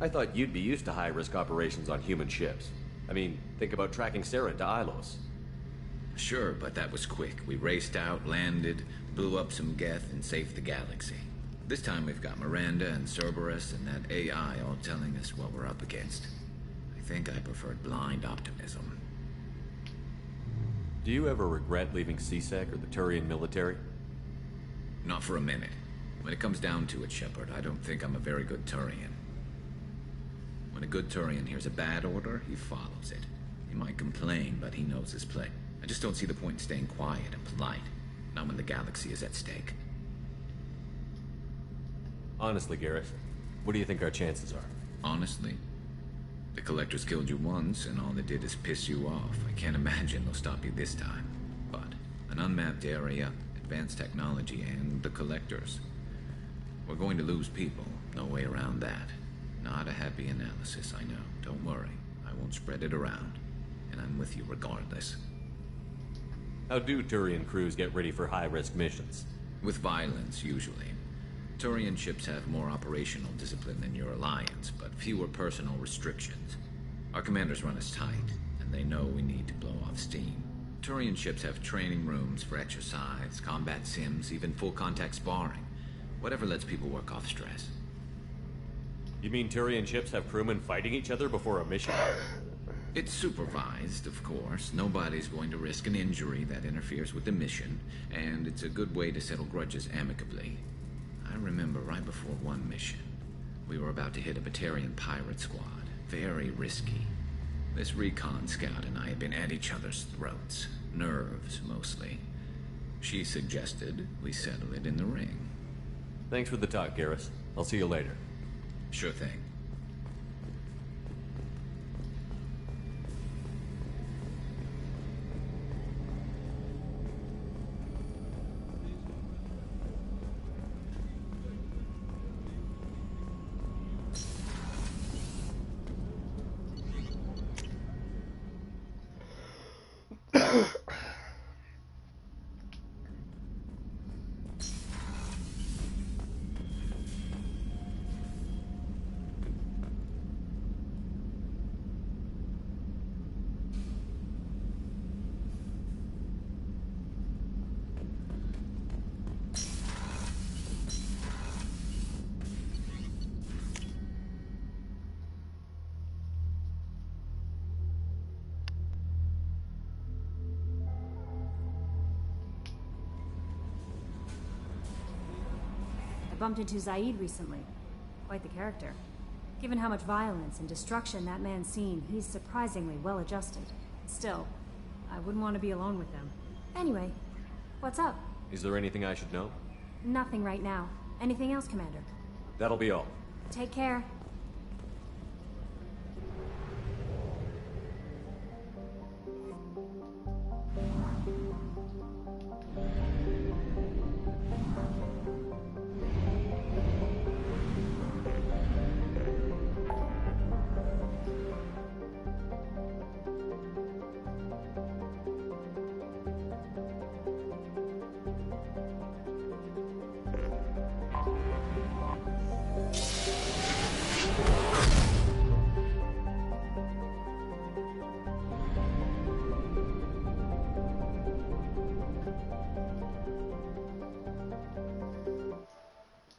I thought you'd be used to high-risk operations on human ships. I mean, think about tracking Saren to Ilos.
Sure, but that was quick. We raced out, landed, blew up some Geth, and saved the galaxy. This time we've got Miranda and Cerberus and that AI all telling us what we're up against. I think I preferred blind optimism.
Do you ever regret leaving C-Sec or the Turian military?
Not for a minute. When it comes down to it, Shepard, I don't think I'm a very good Turian. When a good Turian hears a bad order, he follows it. He might complain, but he knows his place. I just don't see the point in staying quiet and polite. Not when the galaxy is at stake.
Honestly, Garrett, what do you think our chances are?
Honestly? The Collectors killed you once, and all they did is piss you off. I can't imagine they'll stop you this time. But an unmapped area, advanced technology, and the Collectors. We're going to lose people. No way around that. Not a happy analysis, I know. Don't worry. I won't spread it around. And I'm with you regardless.
How do Turian crews get ready for high-risk missions?
With violence, usually. Turian ships have more operational discipline than your alliance, but fewer personal restrictions. Our commanders run us tight, and they know we need to blow off steam. Turian ships have training rooms for exercise, combat sims, even full-contact sparring. Whatever lets people work off stress.
You mean Turian ships have crewmen fighting each other before a mission?
It's supervised, of course. Nobody's going to risk an injury that interferes with the mission, and it's a good way to settle grudges amicably. I remember right before one mission, we were about to hit a Batarian pirate squad. Very risky. This recon scout and I had been at each other's throats. Nerves, mostly. She suggested we settle it in the ring.
Thanks for the talk, Garrus. I'll see you later.
Sure thing.
I bumped into Zaid recently. Quite the character. Given how much violence and destruction that man's seen, he's surprisingly well adjusted. Still, I wouldn't want to be alone with him. Anyway, what's up?
Is there anything I should know?
Nothing right now. Anything else, Commander?
That'll be all.
Take care.